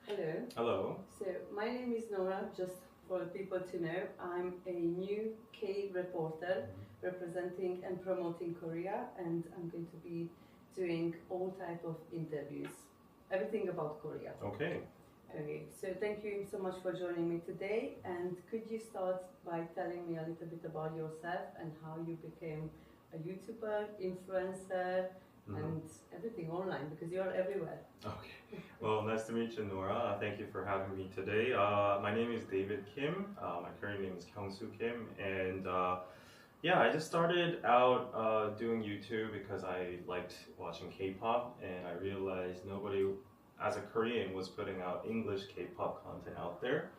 Hello. Hello. So my name is Nora, just for people to know. I'm a new K Reporter representing and promoting Korea, and I'm going to be doing all type of interviews, everything about Korea. Okay. Okay, so thank you so much for joining me today, and could you start by telling me a little bit about yourself and how you became a YouTuber, influencer, and everything online, because you are everywhere. Okay. Well, nice to meet you, Nora. Thank you for having me today. My name is David Kim. My current name is Kyung-soo Kim, and yeah, I just started out doing YouTube because I liked watching K-pop, and I realized nobody, as a Korean, was putting out English K-pop content out there.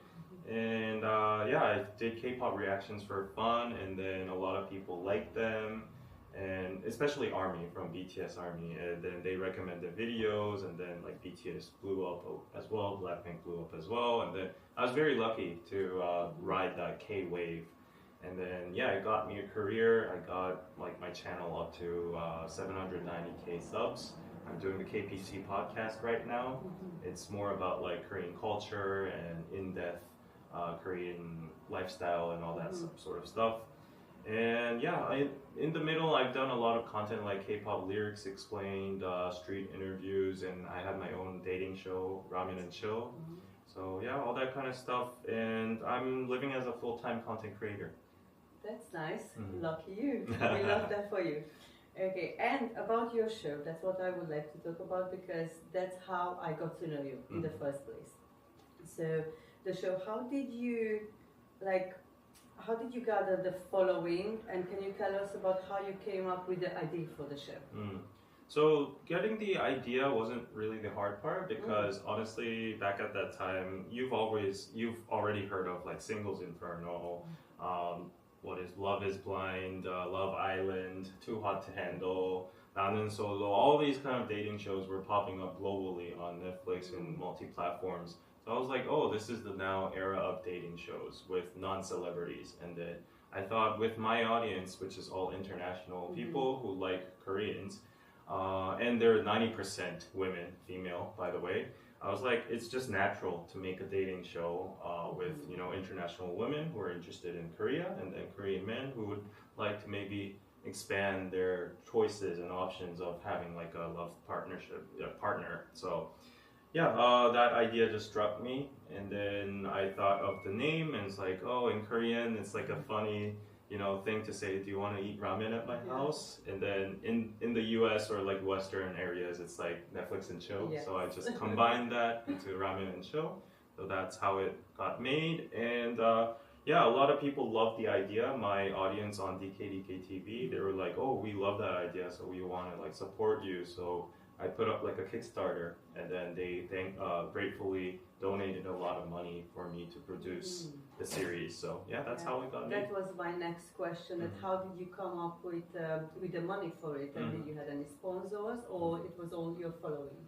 And yeah, I did K-pop reactions for fun, and then a lot of people liked them, and especially ARMY from BTS ARMY, and then they recommended videos, and then like BTS blew up as well, Blackpink blew up as well, and then I was very lucky to ride that K wave, and then yeah, it got me a career. I got like my channel up to 790K subs. I'm doing the KPC podcast right now. It's more about like Korean culture and in-depth Korean lifestyle and all that sort of stuff. And yeah, in the middle, I've done a lot of content like K-pop lyrics explained, street interviews, and I have my own dating show, Ramyun and Chill. So yeah, all that kind of stuff. And I'm living as a full-time content creator. That's nice. Lucky you. We love that for you. Okay, and about your show, that's what I would like to talk about, because that's how I got to know you in the first place. So the show, how did you gather the following, and can you tell us about how you came up with the idea for the show? So getting the idea wasn't really the hard part, because honestly, back at that time, you've already heard of like Singles Inferno, what is Love is Blind, Love Island, Too Hot to Handle, 나는 Solo. All these kind of dating shows were popping up globally on Netflix and multi-platforms. So I was like, oh, this is the now era of dating shows with non-celebrities. And then I thought with my audience, which is all international people who like Koreans, and they're 90% women, female, by the way. I was like, it's just natural to make a dating show with international women who are interested in Korea, and then Korean men who would like to maybe expand their choices and options of having like a love partner. So yeah, that idea just struck me, and then I thought of the name, and it's like, oh, in Korean, it's like a funny, thing to say, do you want to eat ramen at my house? And then in the US or like Western areas, it's like Netflix and chill. Yes. So I just combined that into Ramen and Show. So that's how it got made. And yeah, a lot of people loved the idea. My audience on dkdktv, they were like, oh, we love that idea, so we want to like support you. So I put up like a Kickstarter, and then they gratefully donated a lot of money for me to produce the series. So yeah, that's how it got made. That was my next question. That how did you come up with the money for it? And did you have any sponsors, or it was all your following?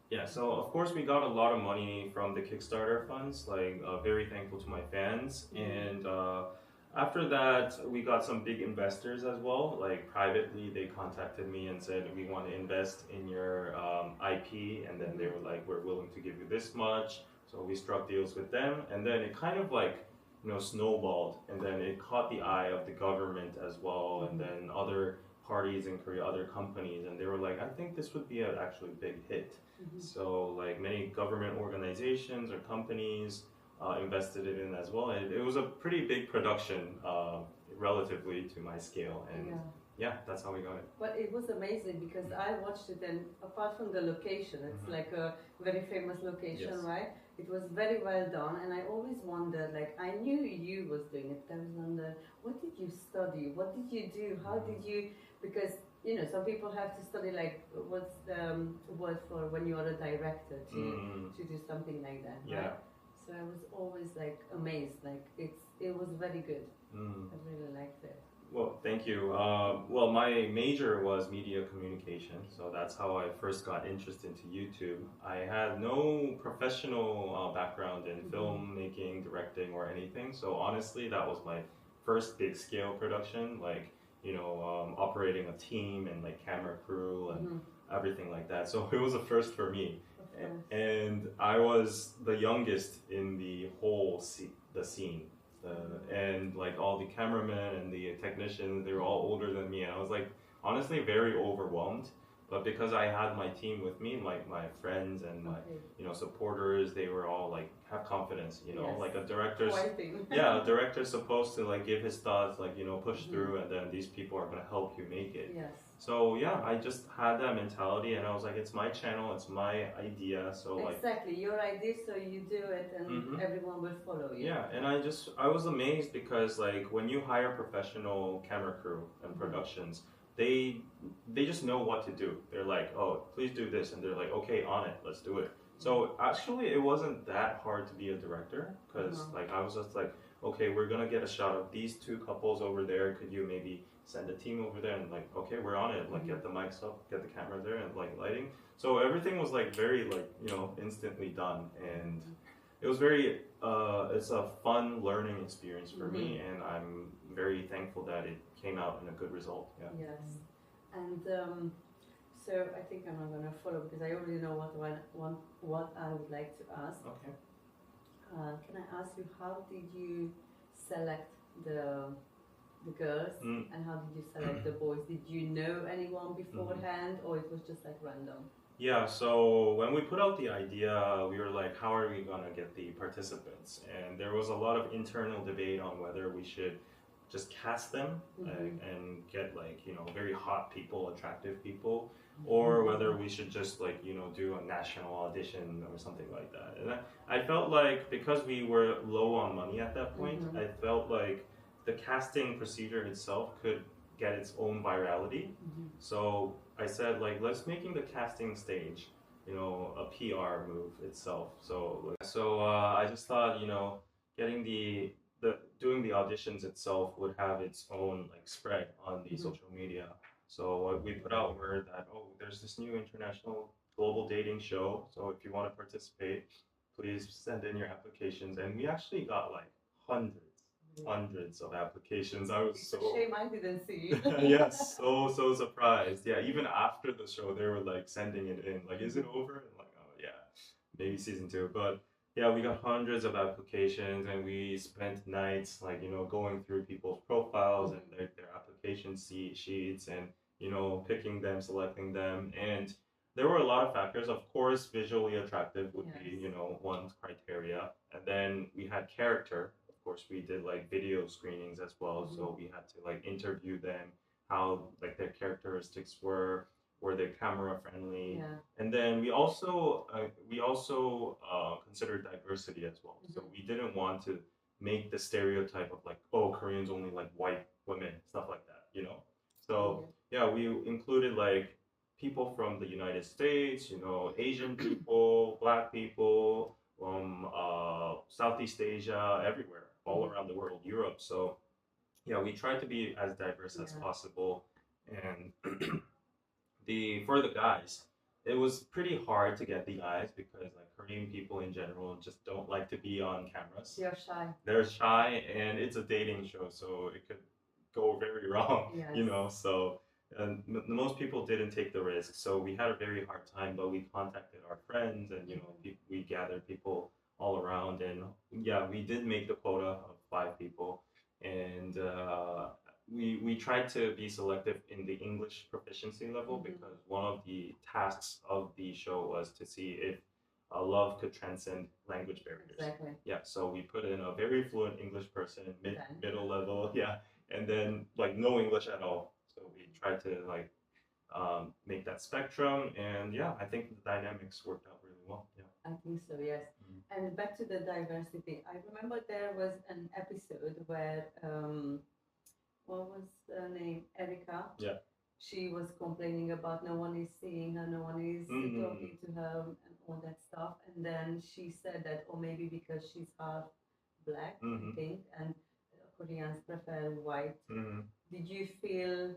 Yeah, so of course we got a lot of money from the Kickstarter funds. Like very thankful to my fans, and after that, we got some big investors as well. Like privately, they contacted me and said, we want to invest in your IP. And then they were like, we're willing to give you this much. So we struck deals with them. And then it kind of like, snowballed. And then it caught the eye of the government as well. And then other parties in Korea, other companies. And they were like, I think this would be an actually big hit. So like many government organizations or companies invested it in as well, and it was a pretty big production relatively to my scale, and yeah, that's how we got it. But it was amazing, because I watched it, and apart from the location, it's like a very famous location, right? It was very well done, and I always wondered, like, I knew you was doing it, I was wondering, what did you study, what did you do, how did you, because some people have to study, like, what's the word for when you are a director to do something like that, right? So I was always like amazed, like it was very good. I really liked it. Well, thank you. Well, my major was media communication, so that's how I first got interested into YouTube. I had no professional background in filmmaking, directing, or anything, so honestly, that was my first big scale production, like, operating a team and like camera crew and everything like that. So it was a first for me. And I was the youngest in the whole scene. And like all the cameramen and the technicians, they were all older than me. And I was like, honestly, very overwhelmed. But because I had my team with me, like my friends and my, supporters, they were all like, have confidence, like a director's, a director's supposed to like give his thoughts, like, push through, and then these people are going to help you make it. Yes. So yeah, I just had that mentality, and I was like, it's my channel, it's my idea, so exactly, your idea, so you do it, and everyone will follow you. Yeah, and I was amazed because like when you hire professional camera crew and productions, they just know what to do. They're like, oh, please do this, and they're like, okay, on it, let's do it. So actually, it wasn't that hard to be a director because like I was just like, okay, we're gonna get a shot of these two couples over there. Could you maybe send a team over there and like, okay, we're on it. Like get the mics up, get the camera there, and like lighting. So everything was like very like instantly done, and it was very it's a fun learning experience for me, and I'm very thankful that it came out in a good result. Yeah. Yes, and so I think I'm not gonna follow because I already know what I would like to ask. Okay. Can I ask you, how did you select the girls and how did you select the boys? Did you know anyone beforehand, or it was just like random? Yeah, so when we put out the idea, we were like, how are we gonna get the participants? And there was a lot of internal debate on whether we should just cast them and get like, very hot people, attractive people, or whether we should just like, do a national audition or something like that. And I felt like because we were low on money at that point, I felt like the casting procedure itself could get its own virality. So I said like, let's making the casting stage, a PR move itself. So I just thought, getting doing the auditions itself would have its own like spread on the social media. So we put out word that, oh, there's this new international global dating show. So if you want to participate, please send in your applications. And we actually got like hundreds of applications. I was so shame I didn't see. Yes, so surprised. Yeah, even after the show, they were like sending it in, like, is it over? And like, oh yeah, maybe season 2. But yeah, we got hundreds of applications, and we spent nights like going through people's profiles and their application sheets, and picking them, selecting them, and there were a lot of factors. Of course, visually attractive would be one criteria, and then we had character. Of course, we did like video screenings as well, so we had to like interview them, how like their characteristics were they camera friendly, and then we also considered diversity as well. So we didn't want to make the stereotype of like, oh, Koreans only like white women, stuff like that, So yeah, we included like people from the United States, Asian people, Black people, from Southeast Asia, everywhere, all around the world, Europe. So yeah, we tried to be as diverse as possible. And for the guys, it was pretty hard to get the guys because like Korean people in general just don't like to be on cameras. They're shy. They're shy, and it's a dating show, so it could go very wrong, So and most people didn't take the risk, so we had a very hard time. But we contacted our friends, and we gathered people all around, and yeah, we did make the quota of 5 people, and we tried to be selective in the English proficiency level because one of the tasks of the show was to see if love could transcend language barriers. Exactly. Yeah, so we put in a very fluent English person, middle level, and then like no English at all. So we tried to like make that spectrum, and yeah, I think the dynamics worked out really well. Yeah. I think so, yes. And back to the diversity, I remember there was an episode where what was her name? Erica. Yeah. She was complaining about no one is seeing her, no one is talking to her, and all that stuff. And then she said that, or maybe because she's half black, I think, and Koreans prefer white. Did you feel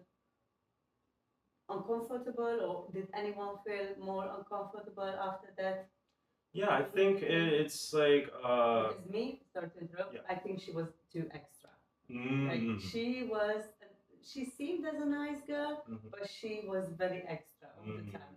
uncomfortable, or did anyone feel more uncomfortable after that? Yeah, I think it's like because me, sorry to interrupt, I think she was too extra. Like she seemed as a nice girl, but she was very extra all the time.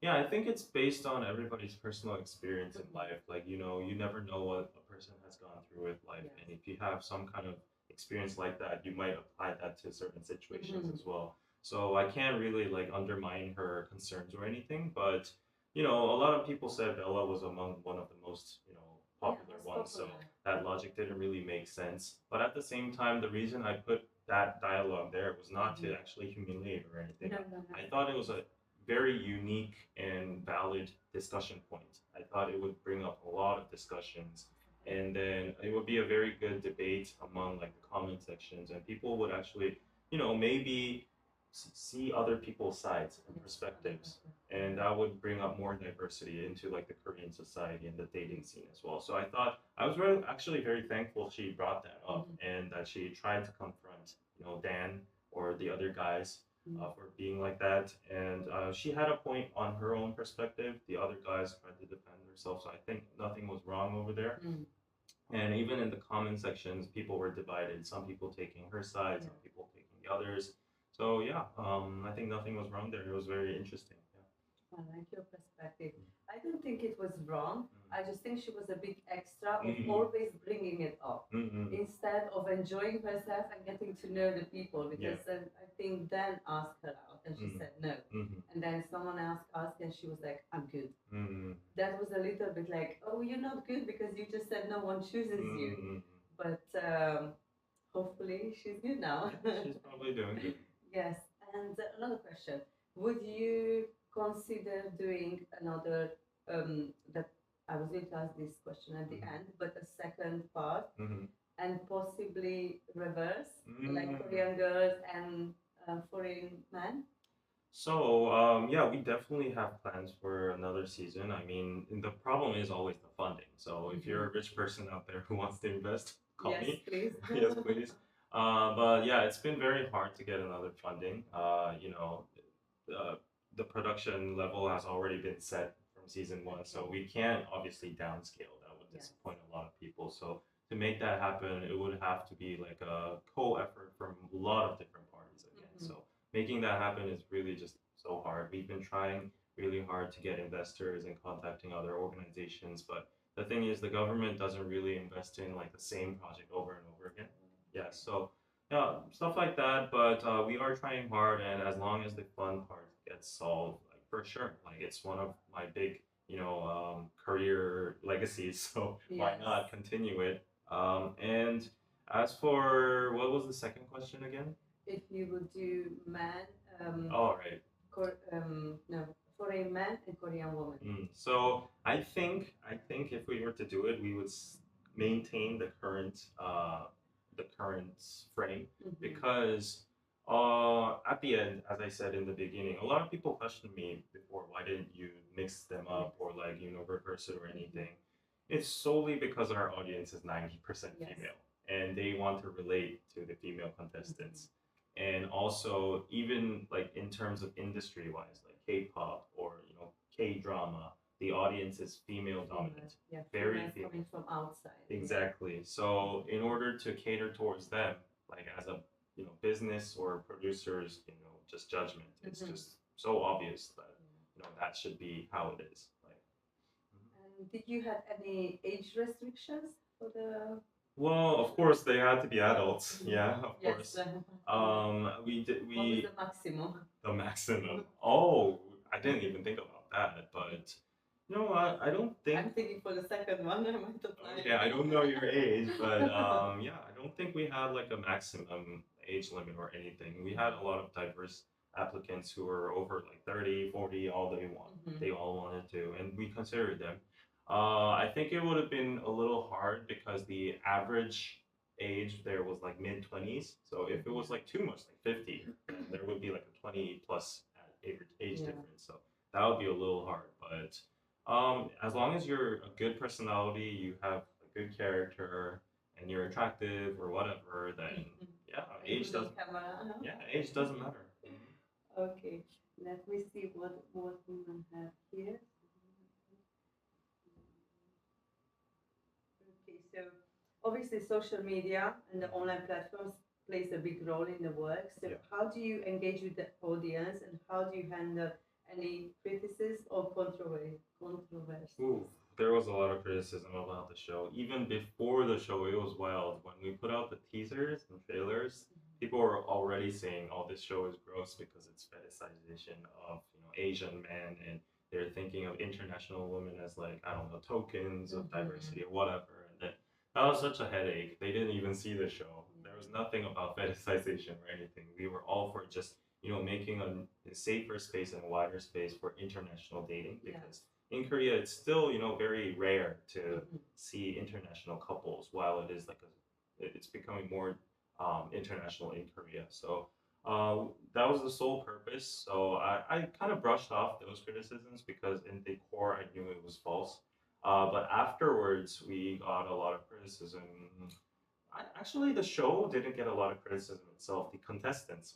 Yeah, I think it's based on everybody's personal experience in life. Like, you never know what a person has gone through with life. Yes. And if you have some kind of experience like that, you might apply that to certain situations as well. So I can't really like undermine her concerns or anything, but a lot of people said Bella was among one of the most, popular ones. So that logic didn't really make sense. But at the same time, the reason I put that dialogue there was not to actually humiliate or anything. No. I thought it was a very unique and valid discussion point. I thought it would bring up a lot of discussions, and then it would be a very good debate among like the comment sections, and people would actually, maybe see other people's sides and perspectives, and that would bring up more diversity into like the Korean society and the dating scene as well. So I thought I was really actually very thankful she brought that up and that she tried to confront, Dan or the other guys for being like that. And she had a point on her own perspective. The other guys tried to defend themselves. So I think nothing was wrong over there. And even in the comment sections, people were divided. Some people taking her side, some people taking the others. So yeah, I think nothing was wrong there. It was very interesting. Yeah. I like your perspective. I don't think it was wrong. I just think she was a bit extra of always bringing it up instead of enjoying herself and getting to know the people. Because I think Dan asked her out and she said no. And then someone else asked and she was like, I'm good. That was a little bit like, oh, you're not good because you just said no one chooses you. But hopefully she's good now. She's probably doing good. Yes. And another question. Would you consider doing another that I was going to ask this question at the end, but a second part and possibly reverse, like Korean girls and foreign men? So yeah, we definitely have plans for another season. I mean, the problem is always the funding. So if you're a rich person out there who wants to invest, call me. Please. Yes, please. But yeah, it's been very hard to get another funding. The production level has already been set from season one, so we can't obviously downscale. That would disappoint a lot of people. So to make that happen, it would have to be like a co-effort from a lot of different parties again. So making that happen is really just so hard. We've been trying really hard to get investors and contacting other organizations, but the thing is the government doesn't really invest in like the same project over and over again. Yeah, so yeah, stuff like that. But we are trying hard, and as long as the fun part gets solved, like for sure, like it's one of my big, career legacies. So why not continue it? And as for what was the second question again? If you would do man, All right. no, foreign man and Korean woman. So I think if we were to do it, we would maintain the current frame because at the end, as I said in the beginning, a lot of people questioned me before, why didn't you mix them up or like reverse it or anything? It's solely because our audience is 90% female and they want to relate to the female contestants. And also even like in terms of industry wise, like K-pop or K-drama, the audience is female dominant. Very female. Coming from outside. Exactly. So in order to cater towards them, like as a business or producers, just judgment, it's just so obvious that that should be how it is. Like. And did you have any age restrictions for the? Well, of course they had to be adults. Yeah, of course. We did. What was the maximum? The maximum. Oh, I didn't even think about that, but. No, I don't think. I'm thinking for the second one. I might apply. Okay, I don't know your age, but yeah, I don't think we had like a maximum age limit or anything. We had a lot of diverse applicants who were over like 30, 40, all they want. They all wanted to, and we considered them. I think it would have been a little hard because the average age there was like mid-20s. So if it was like too much, like 50, then there would be like a 20 plus age difference. So that would be a little hard, but. As long as you're a good personality, you have a good character, and you're attractive or whatever, then yeah, age doesn't. Yeah, age doesn't matter. Okay, let me see what we have here. Okay, so obviously social media and the online platforms plays a big role in the work. So how do you engage with the audience, and how do you handle any criticism or controversy? Ooh, there was a lot of criticism about the show. Even before the show, it was wild. When we put out the teasers and trailers, people were already saying, "Oh, this show is gross because it's fetishization of Asian men, and they're thinking of international women as like I don't know tokens of diversity or whatever." And then that was such a headache. They didn't even see the show. There was nothing about fetishization or anything. We were all for just making a safer space and a wider space for international dating because in Korea, it's still, very rare to see international couples. While it is it's becoming more international in Korea. So that was the sole purpose. So I kind of brushed off those criticisms because in the core, I knew it was false. But afterwards, we got a lot of criticism. Actually, the show didn't get a lot of criticism itself. The contestants,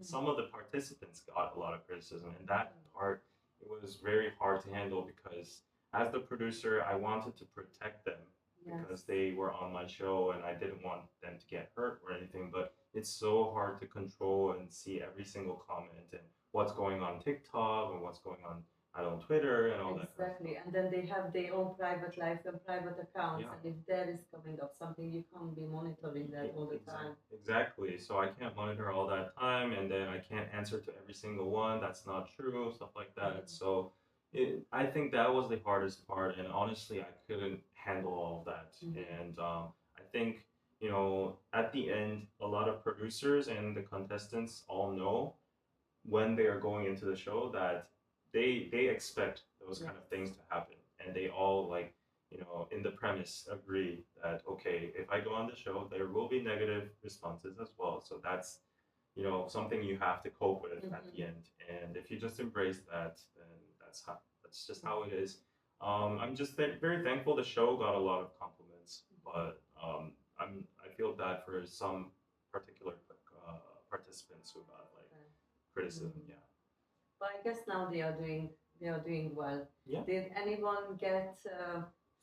some of the participants got a lot of criticism, and that part it was very hard to handle because as the producer, I wanted to protect them because they were on my show, and I didn't want them to get hurt or anything. But it's so hard to control and see every single comment and what's going on TikTok and what's going on Twitter and all that. Exactly, and then they have their own private life and private accounts, and if there is coming up something, you can't be monitoring that all the time. Exactly, so I can't monitor all that time, and then I can't answer to every single one. That's not true, stuff like that. So I think that was the hardest part, and honestly, I couldn't handle all of that. And I think, at the end, a lot of producers and the contestants all know when they are going into the show that they expect those kind of things to happen, and they all in the premise agree that okay, if I go on the show, there will be negative responses as well. So that's something you have to cope with at the end, and if you just embrace that, then that's just how it is. I'm just very thankful the show got a lot of compliments, but I feel bad for some particular participants who got criticism. But I guess now they are doing well. Yeah. Did anyone get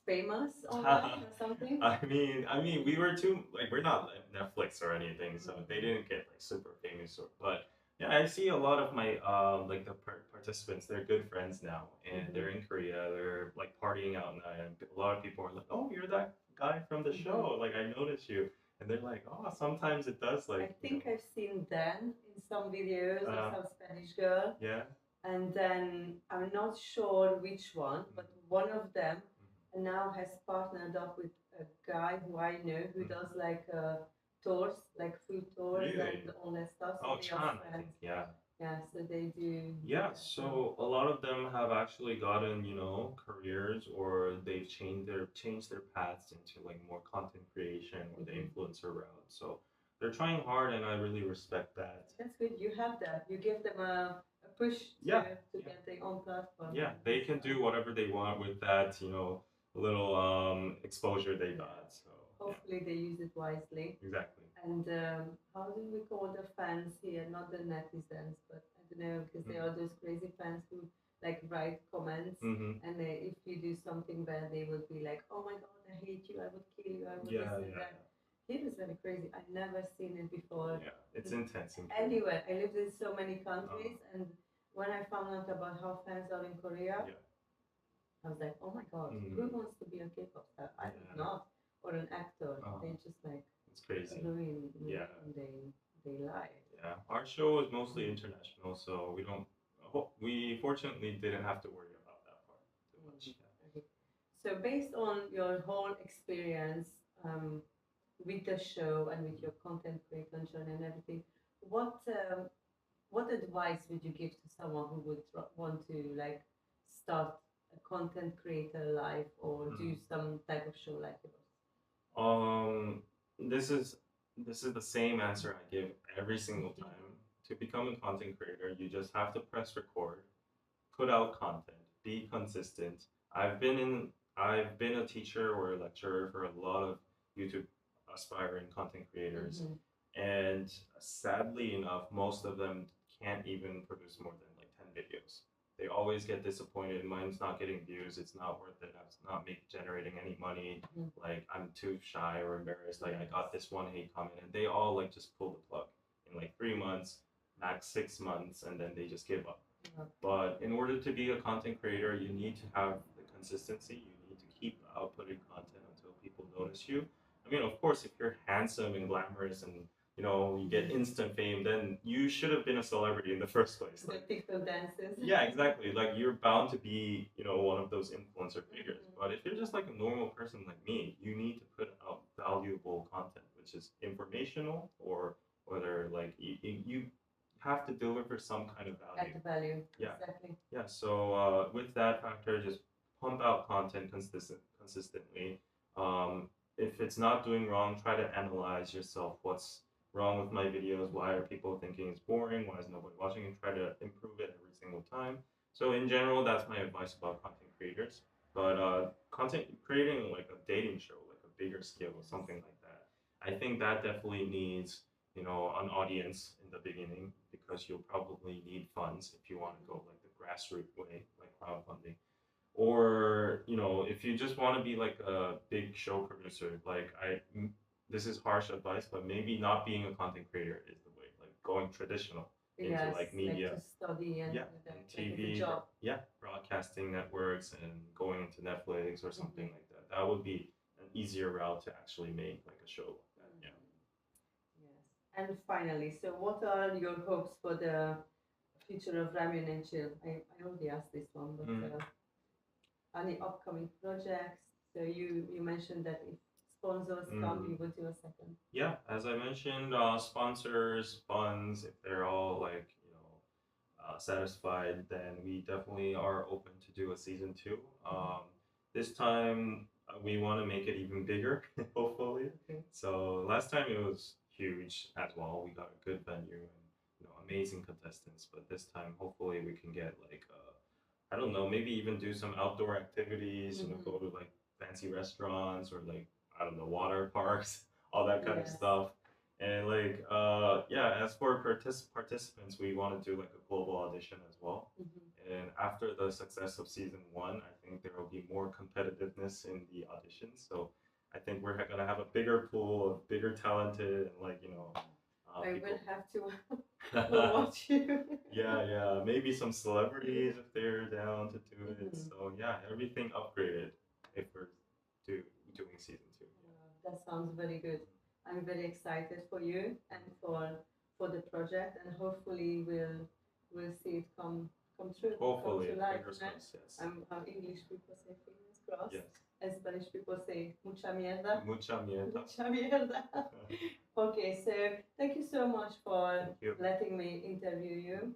famous online or something? I mean, we were we're not like Netflix or anything, so they didn't get super famous. But yeah, I see a lot of my the participants. They're good friends now, and they're in Korea. They're partying out now, and a lot of people are like, "Oh, you're that guy from the show. Like I noticed you." And they're like, "Oh, sometimes it does I think I've seen Dan in some videos of some Spanish girl. Yeah. And then I'm not sure which one, but one of them now has partnered up with a guy who I know who does tours, food tours and all that stuff. So oh, Chan, I think. Yeah. Yeah, so they do. Yeah, so a lot of them have actually gotten, careers, or they've changed their paths into more content creation or the influencer route. So they're trying hard, and I really respect that. That's good. You have that. You give them a push to get their own platform. Yeah, they can do whatever they want with that, little exposure they got. So hopefully they use it wisely. Exactly. And how do we call the fans here? Not the netizens, but I don't know, because they are those crazy fans who write comments, and if you do something bad, they will be like, "Oh my God, I hate you! I would kill you! I would this and that." It is very crazy. I've never seen it before. Yeah, it's intense. Anyway, I lived in so many countries, and when I found out about how fans are in Korea, I was like, "Oh my God, who wants to be a K-pop star? I would not, or an actor." They just it's crazy. They lie. Yeah, our show is mostly international, so we fortunately didn't have to worry about that part too much. Yeah. Okay. So based on your whole experience with the show and with your content creation and everything, what advice would you give to someone who would want to start a content creator life or do some type of show like yours? This is the same answer I give every single time. To become a content creator, you just have to press record, put out content, be consistent. I've been a teacher or a lecturer for a lot of YouTube aspiring content creators, and sadly enough, most of them can't even produce more than 10 videos. They always get disappointed. Mine's not getting views. It's not worth it. It's not generating any money. I'm too shy or embarrassed. I got this one hate comment, and they all just pull the plug in 3 months, max 6 months, and then they just give up. But in order to be a content creator, you need to have the consistency. You need to keep outputting content until people notice you. I mean, of course, if you're handsome and glamorous and you get instant fame, then you should have been a celebrity in the first place. The TikTok dances. Yeah, exactly. Like you're bound to be, one of those influencer figures. But if you're just like a normal person like me, you need to put out valuable content, which is informational or whether like you have to deliver some kind of value. Add value. Yeah. Exactly. Yeah. So with that factor, just pump out content consistently. If it's not doing wrong, try to analyze yourself. What's wrong with my videos? Why are people thinking it's boring? Why is nobody watching? And try to improve it every single time. So in general, that's my advice about content creators. But content creating like a dating show, like a bigger scale or something like that, I think that definitely needs an audience in the beginning because you'll probably need funds if you want to go like the grassroots way, like crowdfunding. Or, if you just want to be like a big show producer, this is harsh advice, but maybe not being a content creator is the way, like going traditional into like media. Like to study and TV, job. Broadcasting networks and going into Netflix or something like that. That would be an easier route to actually make like a show like that. Yeah. Yes. And finally, so what are your hopes for the future of Ramyun and Chill? I already asked this one, but any upcoming projects? So you mentioned that if sponsors come, you will do a second. Yeah, as I mentioned, sponsors, funds, if they're all like satisfied, then we definitely are open to do a season 2. This time we want to make it even bigger, hopefully. Okay. So last time it was huge as well. We got a good venue and amazing contestants. But this time, hopefully, we can get like I don't know, maybe even do some outdoor activities. Go to like fancy restaurants or like I don't know, water parks, all that kind of stuff. And like, as for participants, we want to do like a global audition as well. And after the success of season 1, I think there will be more competitiveness in the auditions. So I think we're gonna have a bigger pool of bigger talented and like I people. will have to watch you. Yeah, maybe some celebrities if they're down to do it. So yeah, everything upgraded if we're doing season 2. That sounds very good. I'm very excited for you and for the project, and hopefully we'll see it come true. Hopefully, come to life. fingers crossed. Yes. How English people say fingers crossed. Yes. And Spanish people say mucha mierda. Mucha mierda. Mucha mierda. Okay, so thank you so much for letting me interview you.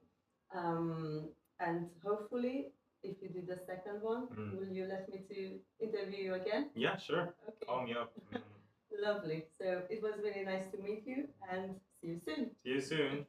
And hopefully, if you do the second one, will you let me to interview you again? Yeah, sure. Okay. Call me up. Lovely. So it was really nice to meet you and see you soon. See you soon.